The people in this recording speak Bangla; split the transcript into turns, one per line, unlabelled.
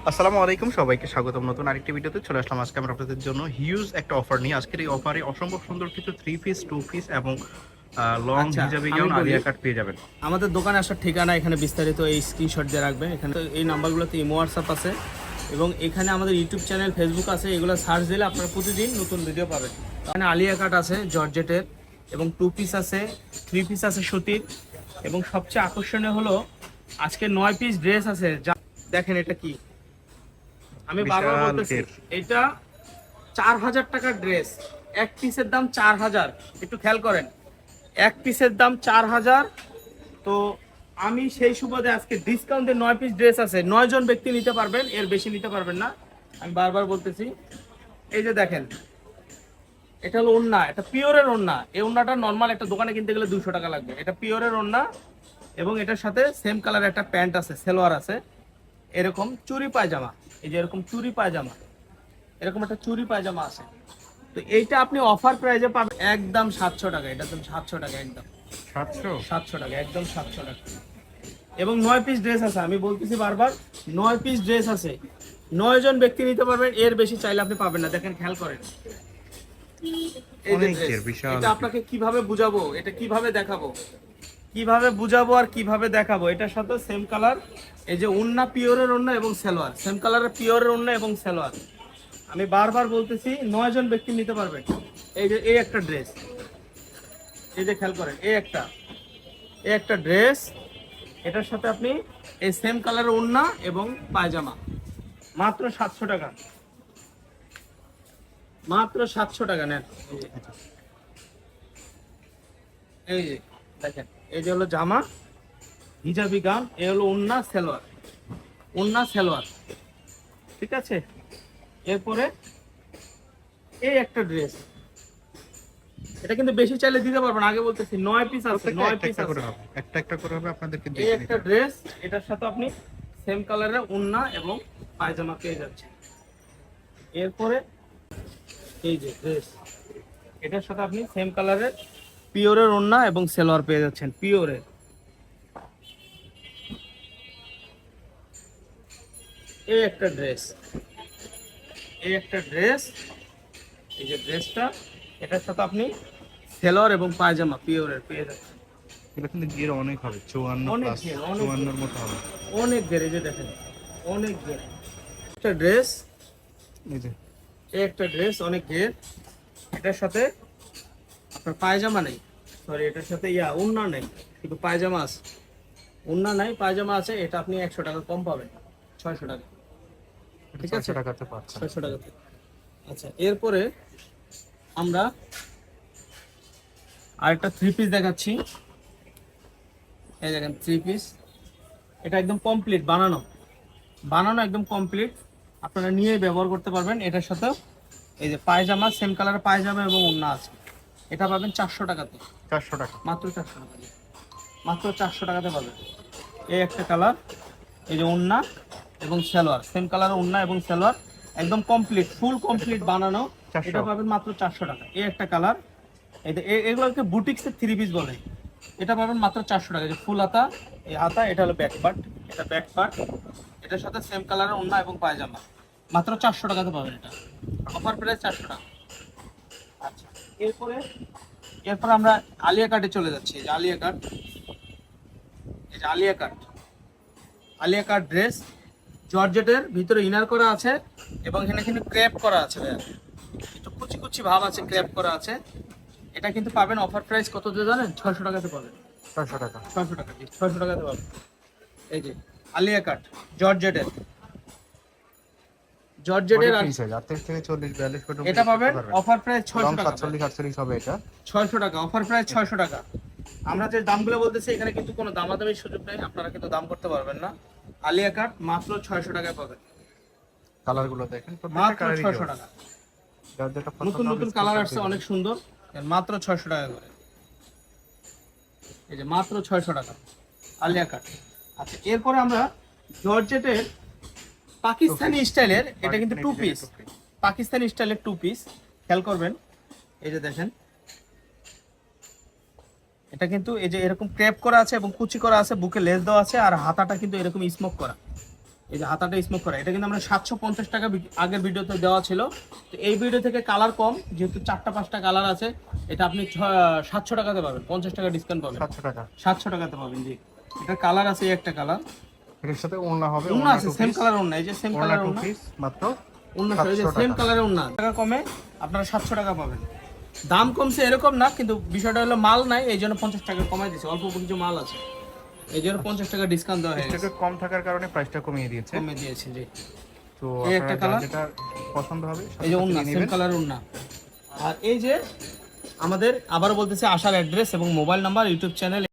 আসসালামু আলাইকুম, সবাইকে স্বাগতম নতুন আরেকটি ভিডিওতে। চলে আসলাম আজকে আমরা আপনাদের জন্য হিউজ একটা অফার নিয়ে। আজকের এই অফারে অসম্ভব সুন্দর কিছু 3 পিস, 2 পিস এবং লং
আচ্ছা,
হিজাবি
আমি
গাউন
বলি
আলিয়া কাট পেয়ে যাবেন।
আমাদের দোকানে আসার ঠিকানা এখানে বিস্তারিত এই স্ক্রিনশট দিয়ে রাখবেন। এখানে তো এই নাম্বারগুলোতে ইমো হোয়াটসঅ্যাপ আছে এবং এখানে আমাদের ইউটিউব চ্যানেল, ফেসবুক আছে। এগুলো সার্চ দিলে আপনারা প্রতিদিন নতুন ভিডিও পাবেন। এখানে আলিয়া কাট আছে জর্জেটের, এবং 2 পিস আছে, 3 পিস আছে সুতির, এবং সবচেয়ে আকর্ষণীয় হলো আজকে 9 পিস ড্রেস আছে। যা দেখেন এটা কি, আমি বারবার
বিশাল
বলতেছি
ঘের।
এটা 4,000 টাকার ড্রেস। এক পিসের দাম 4,000, একটু খেয়াল করেন, এক পিসের দাম 4,000। তো আমি সেই সুবাদে আজকে ডিসকাউন্টে 9 পিস ড্রেস আছে, 9 জন ব্যক্তি নিতে পারবেন, এর বেশি নিতে পারবেন না। আমি বারবার বলতেছি, এই যে দেখেন, এটা হলো ওড়না, এটা পিওরের ওড়না। এই ওড়নাটা নর্মাল একটা দোকানে কিনতে গেলে 200 টাকা লাগবে, এটা পিওরের ওড়না। এবং এটার সাথে সেম কালার একটা প্যান্ট আছে, সেলোয়ার আছে, এরকম চুরি পায়জামা, এই যে এরকম চুরি পায়জামা, এরকম একটা চুরি পায়জামা আছে। তো এইটা আপনি অফার প্রাইজে পাবেন একদম 700 টাকা, এটা একদম 700 টাকা, একদম
700?
700 টাকা, একদম 700 টাকা। এবং 9 পিস ড্রেস আছে, আমি বলতেছি বারবার, 9 পিস ড্রেস আছে, 9 জন ব্যক্তি নিতে পারবেন, এর বেশি চাইলে আপনি পাবেন না। দেখেন, খেয়াল করেন, এই যে
অনেক
ড্রেস,
ঘের, বিশাল
এটা
ঘের।
আপনাকে কিভাবে বুঝাবো, এটা কিভাবে দেখাবো, কিভাবে বুঝাবো আর কিভাবে দেখাবো। এটার সাথে সেম কালার, এই যে ওন্না, পিওরের ওন্না এবং সালোয়ার, সেম কালারের পিওরের ওন্না এবং সালোয়ার। আমি বারবার বলতেছি 9 জন ব্যক্তি নিতে পারবেন। এই যে এই একটা ড্রেস, এই যে খেয়াল করেন, এই একটা ড্রেস, এটার সাথে আপনি এই সেম কালারের ওড়না এবং পায়জামা, মাত্র 700 টাকা, মাত্র 700 টাকা নেন। এই যে দেখেন, এই যে হলো জামা, হিজাবি গাউন, এই হলো ওড়না সালোয়ার, ওড়না সালোয়ার, ঠিক আছে। এরপরে এই একটা ড্রেস, এটা কিন্তু বেশি চাইলে দিতে পারবেন, আগে বলতেছি 9 পিস আছে,
প্রত্যেকটা
9
একটা
পিস
একটা করে
আছে।
হবে, একটা একটা করে হবে, আপনাদেরকে
এই
দেখে নিতে
একটা
হবে।
ড্রেস, এটার সাথে আপনি সেম কালারের ওড়না এবং পায়জামা পেয়ে যাচ্ছেন। এরপরে এই যে ড্রেস, এটার সাথে আপনি সেম কালারের পিওরের ওড়না এবং সালোয়ার পেয়ে যাচ্ছেন, পিওরের। এই একটা ড্রেস, এই একটা ড্রেস, এই যে ড্রেসটা, এটার সাথে আপনি সালোয়ার এবং পায়জামা পিওরের পেয়ে যাচ্ছেন।
এটা কিন্তু ঘের অনেক হবে, 54
অনেক
প্লাস,
ঘের, অনেক
54
ঘের,
এর মতো হবে।
অনেক ঘের, এই যে দেখেন, অনেক ঘের। একটা ড্রেস,
এই যে
এই একটা ড্রেস, অনেক ঘের। এটার সাথে আপনার পায়জামা নেই, সরি, এটার সাথে ওড়না নেই, শুধু পায়জামা আছে। ওড়না নাই, পায়জামা আছে, এটা আপনি 100 টাকা কম পাবেন, 600 টাকা,
এটা
ঠিক আছে,
600 টাকাতে পাচ্ছেন।
600 টাকাতে। আচ্ছা, এরপরে আমরা আরেকটা 3 পিস দেখাচ্ছি। এই দেখেন 3 পিস, এটা একদম কমপ্লিট বানানো, বানানো একদম কমপ্লিট, আপনারা নিয়ে ব্যবহার করতে পারবেন। এটার সাথে এই যে পায়জামা, সেম কালারের পায়জামা এবং ওড়না আছে, এটা পাবেন 400 টাকাতে,
400 টাকা।
মাত্র 400 টাকা দিয়ে, মাত্র 400 টাকাতে পাবেন। এই একটা কালার, এই যে ওড়না এবং সালোয়ার, সেম কালার ওড়না এবং সালোয়ার, একদম কমপ্লিট, ফুল কমপ্লিট বানানো,
400।
এটা পাবেন মাত্র 400 টাকা। এই একটা কালার, এগুলোকে বুটিক্সের 3 পিস বলে, এটা পাবেন মাত্র 400 টাকা। যে ফুল হাতা, এই হাতা, এটা হলো ব্যাক পার্ট, এটা ব্যাক পার্ট, এটার সাথে সেম কালারের ওড়না এবং পায়জামা, মাত্র 400 টাকাতে পাবেন। এটা অফার প্রাইস 400 টাকা। আচ্ছা, এরপরে এরপর আমরা আলিয়া কাটে চলে যাচ্ছি। এই যে আলিয়া কাট, এই যে আলিয়া কাট, আলিয়া কাট ড্রেস, জর্জেটের ভিতরে ইনার করা আছে এবং এখানে কিন্তু ক্র্যাপ করা আছে, ভাইয়া একটু কুচি কুচি ভাব আছে, ক্র্যাপ করা আছে। এটা কিন্তু পাবেন অফার প্রাইস কত দিয়ে জানেন? 600 টাকাতে পাবেন,
600 টাকা।
600 টাকা, 600 টাকাতে পাবেন। এই যে আলিয়া কাট জর্জেটের, জর্জেটের, আর
38 থেকে 40, 42 পর্যন্ত
এটা
ইউজ করতে
পাবেন
পারবেন।
অফার প্রাইস
লং
600 টাকা,
47, 48 হবে এটা।
600 টাকা অফার প্রাইস, 600 টাকা। আমরা যে দামগুলো বলতেছি, এখানে কিন্তু কোনো দামাদামির সুযোগ নেই, আপনারা কিন্তু দাম করতে পারবেন না। আলিয়া কাট মাত্র 600 টাকায় পাবেন,
কালারগুলো দেখেন, প্রত্যেকটা
মাত্র
কালারই
600
জোস।
টাকা।
যার যেটা পছন্দ
নতুন
হবে
নতুন কালার
স্ক্রিনশট
আসছে,
দিয়ে
অনেক
দিবেন।
সুন্দর, মাত্র 600 টাকা করে। এই যে মাত্র 600 টাকা আলিয়া কাট। আচ্ছা, এরপরে আমরা জর্জেটের পাকিস্তানি স্টাইলের, এটা কিন্তু 2 পিস, পাকিস্তানি স্টাইলের 2 পিস, খেয়াল করবেন। এই যে দেখেন, এটা কিন্তু এই যে এরকম ক্রেপ করা আছে এবং কুচি করা আছে, বুকে লেস দেওয়া আছে, আর হাতাটা কিন্তু এরকম স্মোক করা, এই যে হাতাটা স্মোক করা, এটা কিন্তু আমরা 750 টাকা আগের ভিডিওতে দেওয়া ছিল। তো এই ভিডিও থেকে কালার কম, যেহেতু 4টা-5টা কালার আছে, এটা আপনি 700 টাকাতে পাবেন, 50 টাকা ডিসকাউন্ট পাবেন।
700 টাকা
700 টাকাতে পাবেন জি। এটা কালার আছে, এই একটা কালার,
এর সাথে ওড়না হবে,
ওড়না আছে সেম কালার ওড়না, এই যে সেম কালার
টু
ওড়না,
পিস মাত্র
ওড়না এই যে
700
সেম
টাকা।
কালারের ওড়না, টাকা কমে আপনারা 700 টাকা পাবেন। দাম কমছে এরকম না, কিন্তু বিষয়টা হলো মাল নাই, এই জন্য 50 টাকা কমাই দিয়েছে, অল্প কিছু মাল আছে এই জন্য 50 টাকা ডিসকাউন্ট দেওয়া হয়েছে,
স্টকে কম থাকার কারণে প্রাইসটা কমিয়ে দিয়েছে।
কমে দিয়েছে জি।
তো
এই একটা
আপনারা
কালার,
যেটা পছন্দ হবে
এই যে ওড়না সেম কালার ওড়না। আর এই যে আমাদের আবার বলতেছি আসার অ্যাড্রেস এবং মোবাইল নাম্বার, ইউটিউব চ্যানেল